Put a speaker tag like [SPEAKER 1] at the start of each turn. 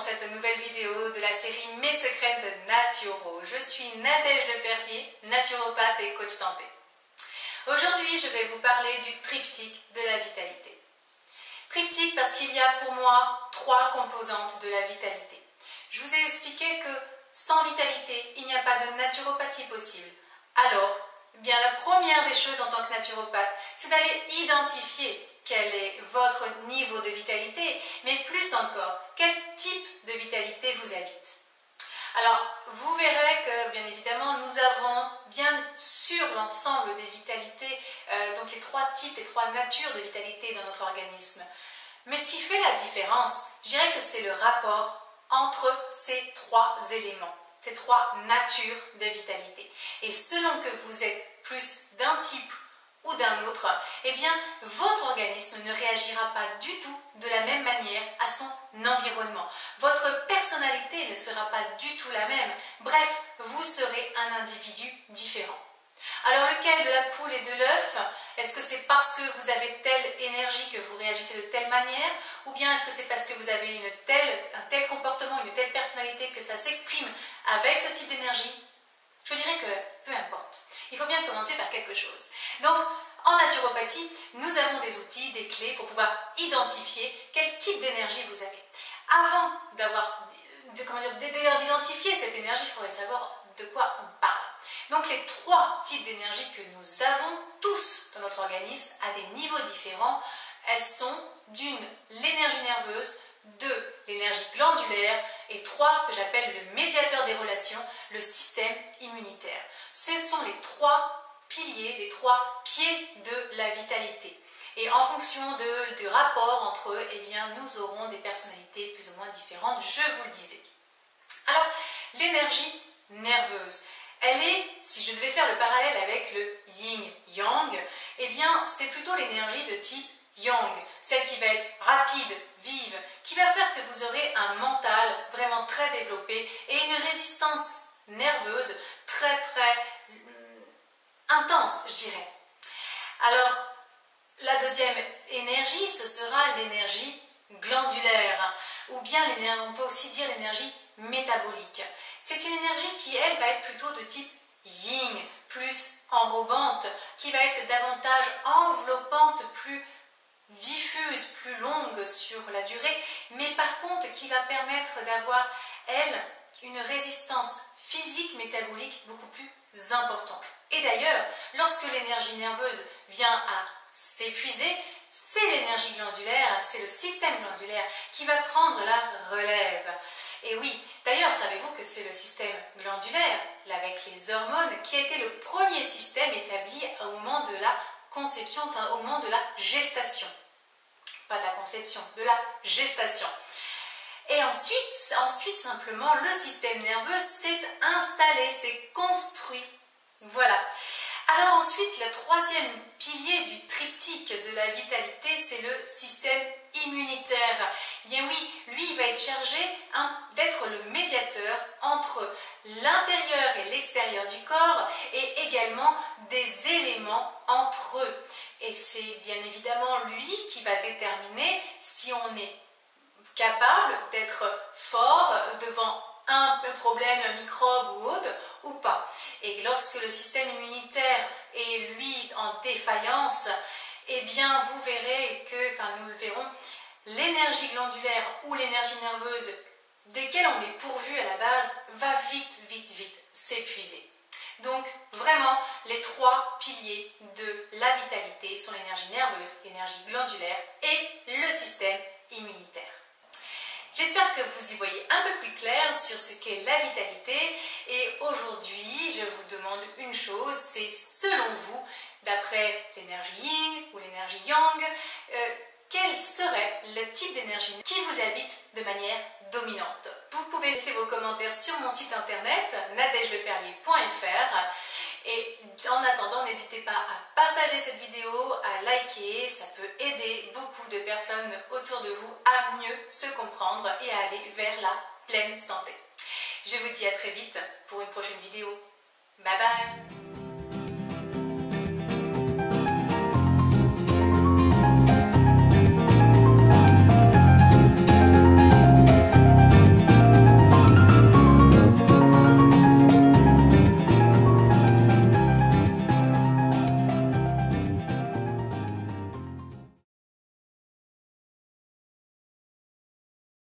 [SPEAKER 1] cette nouvelle vidéo de la série Mes secrets de Naturo. Je suis Nadège Leperrier, naturopathe et coach santé. Aujourd'hui, je vais vous parler du triptyque de la vitalité. Triptyque parce qu'il y a pour moi 3 composantes de la vitalité. Je vous ai expliqué que sans vitalité, il n'y a pas de naturopathie possible. Alors, bien la première des choses en tant que naturopathe, c'est d'aller identifier quel est votre niveau de vitalité, mais plus encore, quel type de vitalité vous habite. Alors, vous verrez que, bien évidemment, nous avons bien sûr l'ensemble des vitalités, donc les 3 types, les 3 natures de vitalité dans notre organisme. Mais ce qui fait la différence, je dirais que c'est le rapport entre ces 3 éléments, ces 3 natures de vitalité. Et selon que vous êtes plus d'un type ou d'un autre, eh bien, votre organisme ne réagira pas du tout de la même manière à son environnement. Votre personnalité ne sera pas du tout la même. Bref, vous serez un individu différent. Alors, lequel de la poule et de l'œuf? Est-ce que c'est parce que vous avez telle énergie que vous réagissez de telle manière? Ou bien est-ce que c'est parce que vous avez un tel comportement, une telle personnalité que ça s'exprime avec ce type d'énergie? Je dirais que peu importe. Il faut bien commencer par quelque chose. Donc, en naturopathie, nous avons des outils, des clés pour pouvoir identifier quel type d'énergie vous avez. Avant d'identifier cette énergie, il faudrait savoir de quoi on parle. Donc, les 3 types d'énergie que nous avons tous dans notre organisme à des niveaux différents, elles sont d'une, l'énergie nerveuse, 2, l'énergie glandulaire et 3, ce que j'appelle le médiateur des relations, le système immunitaire. Ce sont les 3 piliers, les 3 pieds de la vitalité. Et en fonction du rapport entre eux, eh bien, nous aurons des personnalités plus ou moins différentes, je vous le disais. Alors, l'énergie nerveuse, elle est, si je devais faire le parallèle avec le yin-yang, eh bien, c'est plutôt l'énergie de type yang, celle qui va être rapide, vive, qui va faire que vous aurez un mental vraiment très développé et une résistance nerveuse très intense, je dirais. Alors, la deuxième énergie, ce sera l'énergie glandulaire, ou bien on peut aussi dire l'énergie métabolique. C'est une énergie qui, elle, va être plutôt de type yin, plus enrobante, qui va être davantage enveloppante, plus diffuse, plus longue sur la durée, mais par contre qui va permettre d'avoir, elle, une résistance physique métabolique beaucoup plus importante. Et d'ailleurs, lorsque l'énergie nerveuse vient à s'épuiser, c'est l'énergie glandulaire, c'est le système glandulaire qui va prendre la relève. Et oui, d'ailleurs, savez-vous que c'est le système glandulaire, avec les hormones, qui a été le premier système établi au moment de la conception, enfin au moment de la gestation. Pas de la conception, de la gestation. Et ensuite simplement, le système nerveux s'est installé, s'est construit. Voilà. Alors ensuite, le 3e pilier du triptyque de la vitalité, c'est le système immunitaire. Eh bien oui, lui, il va être chargé d'être le médiateur entre l'intérieur et l'extérieur du corps et également des éléments entre eux. Et c'est bien évidemment lui qui va déterminer si on est capable d'être fort devant un problème, un microbe ou autre, ou pas. Et lorsque le système immunitaire est, lui, en défaillance, eh bien, vous verrez que, nous le verrons, l'énergie glandulaire ou l'énergie nerveuse desquelles on est pourvu à la base va vite s'épuiser. Donc, vraiment, les 3 piliers de la vitalité sont l'énergie nerveuse, l'énergie glandulaire et le système immunitaire. J'espère que vous y voyez un peu plus clair sur ce qu'est la vitalité et aujourd'hui, je vous demande une chose, c'est selon vous, d'après l'énergie yin ou l'énergie yang, quel serait le type d'énergie qui vous habite de manière dominante? Vous pouvez laisser vos commentaires sur mon site internet nadejeleperrier.fr et en attendant, n'hésitez pas à partager cette vidéo, à liker, ça peut aider beaucoup de personnes autour de vous à mieux se comprendre et à aller vers la pleine santé. Je vous dis à très vite pour une prochaine vidéo. Bye bye!